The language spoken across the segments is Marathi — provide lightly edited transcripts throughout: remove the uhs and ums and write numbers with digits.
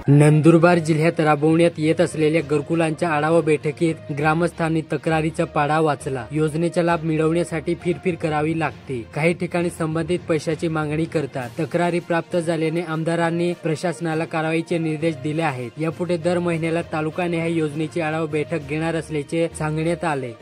नंदुरबार जिल्ह्यात राबवण्यात येत असलेल्या घरकुलांच्या आढावा बैठकीत ग्रामस्थांनी तक्रारीचा पाढा वाचला। योजनेचा लाभ मिळवण्यासाठी फिरफिर करावी लागते। काही ठिकाणी संबंधित पैशाची मागणी करतात। तक्रारी प्राप्त झाल्याने आमदारांनी प्रशासनाला कारवाईचे निर्देश दिले आहेत। यापुढे दर महिन्याला तालुकानिहाय योजनेची आढावा बैठक घेणार असल्याचे सांगण्यात आले।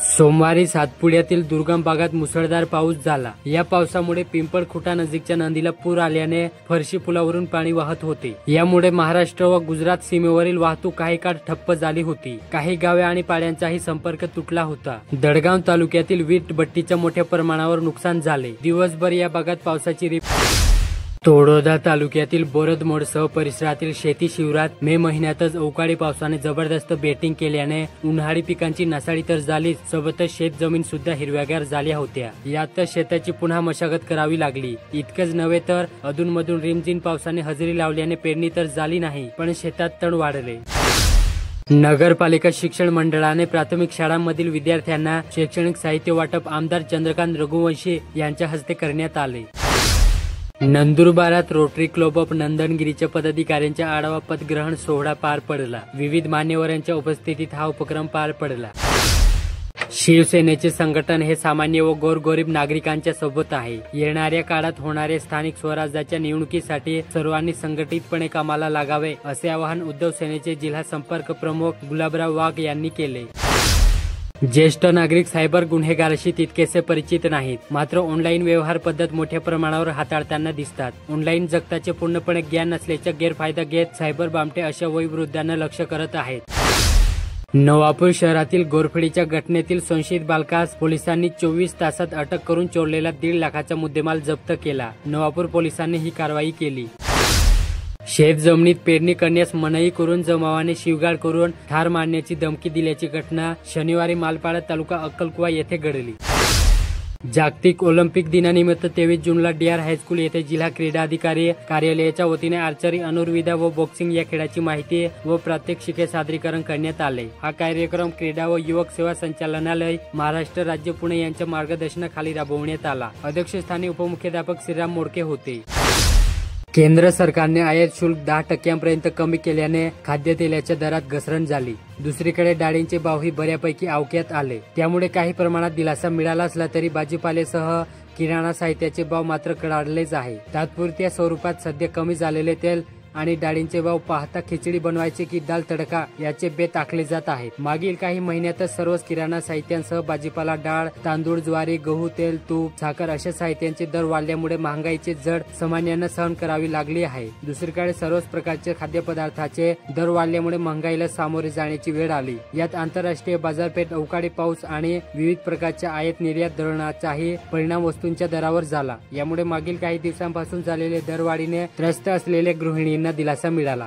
सोमवारी सातपुड्यातील दुर्गम भागात मुसळधार पाऊस झाला। या पावसामुळे पिंपळखुटा नजीकच्या नदीला पूर आल्याने फरशी पुलावरून पाणी वाहत होते। यामुळे महाराष्ट्र व गुजरात सीमेवरील वाहतूक काही काळ ठप्प झाली होती। काही गावे आणि पाड्यांचाही संपर्क तुटला होता। दडगाव तालुक्यातील वीट भट्टीच्या मोठ्या प्रमाणावर नुकसान झाले। दिवसभर या भागात पावसाची रिप तोडोदा तालुक्यातील बोरदमोडसह परिसरातील शेती शिवारात मे महिन्यातच अवकाळी पावसाने जबरदस्त बेटिंग केल्याने उन्हाळी पिकांची नासाडी तर झालीच, सोबतच शेत जमीन सुद्धा हिरव्यागार झाल्या होत्या। यात शेताची पुन्हा मशागत करावी लागली। इतकंच नव्हे तर अधूनमधून रिमझिम पावसाने हजेरी लावल्याने पेरणी तर झाली नाही, पण शेतात तण वाढले। नगरपालिका शिक्षण मंडळाने प्राथमिक शाळांमधील विद्यार्थ्यांना शैक्षणिक साहित्य वाटप आमदार चंद्रकांत रघुवंशी यांच्या हस्ते करण्यात आले। नंदुरबारात रोटरी क्लब ऑफ नंदनगिरीच्या पदाधिकाऱ्यांच्या आढावा पदग्रहण सोहळा पार पडला। विविध मान्यवरांच्या उपस्थितीत हा उपक्रम पार पडला। शिवसेनेचे संघटन हे सामान्य व गोरगरीब नागरिकांच्या सोबत आहे। येणाऱ्या काळात होणाऱ्या स्थानिक स्वराज्याच्या निवडणुकीसाठी सर्वांनी संघटितपणे कामाला लागावे, असे आवाहन उद्धव सेनेचे जिल्हा संपर्क प्रमुख गुलाबराव वाघ यांनी केले। ज्येष्ठ नागरिक सायबर गुन्हेगाराशी तितकेसे परिचित नाहीत, मात्र ऑनलाईन व्यवहार पद्धत मोठ्या प्रमाणावर हाताळताना दिसतात। ऑनलाईन जगताचे पूर्णपणे ज्ञान नसल्याचा गैरफायदा घेत सायबर बामटे अशा वयोवृद्धांना लक्ष करत आहेत। नवापूर शहरातील गोरफडीच्या घटनेतील संशयित बालकास पोलिसांनी 24 तासात अटक करून चोरलेला 1.5 लाखाचा मुद्देमाल जप्त केला। नवापूर पोलिसांनी ही कारवाई केली। शेत जमिनीत पेरणी करण्यास मनाई करून जमावाने शिवगाळ करून ठार मारण्याची धमकी दिल्याची घटना शनिवारी मालपाडा तालुका अक्कलकुवा येथे घडली। जागतिक ऑलिम्पिक दिनानिमित्त 23 जूनला DR हायस्कूल येथे जिल्हा क्रीडा अधिकारी कार्यालयाच्या वतीने आर्चरी, धनुर्विद्या व बॉक्सिंग या खेळाची माहिती व प्रात्यक्षिके सादरीकरण करण्यात आले। हा कार्यक्रम क्रीडा व युवक सेवा संचालनालय, महाराष्ट्र राज्य, पुणे यांच्या मार्गदर्शनाखाली राबवण्यात आला। अध्यक्षस्थानी उपमुख्याध्यापक श्रीराम मोडके होते। केंद्र सरकारने आयात शुल्क 10% कमी केल्याने खाद्यतेलाच्या दरात घसरण झाली। दुसरीकडे डाळींचे भावही बऱ्यापैकी आटोक्यात आले। त्यामुळे काही प्रमाणात दिलासा मिळाला असला तरी भाजीपाल्यासह किराणा साहित्याचे भाव मात्र कडाडलेच आहे। तात्पुरत्या स्वरूपात सध्या कमी झालेले तेल आणि डाळींचे भाव पाहता खिचडी बनवायचे की दाल तडका याचे बेत आखले जात आहेत। मागील काही महिन्यातच सर्वच किराणा साहित्यांसह भाजीपाला, डाळ, तांदूळ, ज्वारी, गहू, तेल, तूप, साखर अशा साहित्यांचे दर वाढल्यामुळे महागाईचे जड सामान्यांना सहन करावी लागली आहे। दुसरीकडे सर्वच प्रकारचे खाद्यपदार्थाचे दर वाढल्यामुळे महागाईला सामोरे जाण्याची वेळ आली। यात आंतरराष्ट्रीय बाजारपेठ, अवकाळी पाऊस आणि विविध प्रकारच्या आयात निर्यात धोरणाचाही परिणाम वस्तूंच्या दरावर झाला। यामुळे मागील काही दिवसांपासून झालेल्या दरवाढीने त्रस्त असलेल्या गृहिणींना दिलासा मिळाला।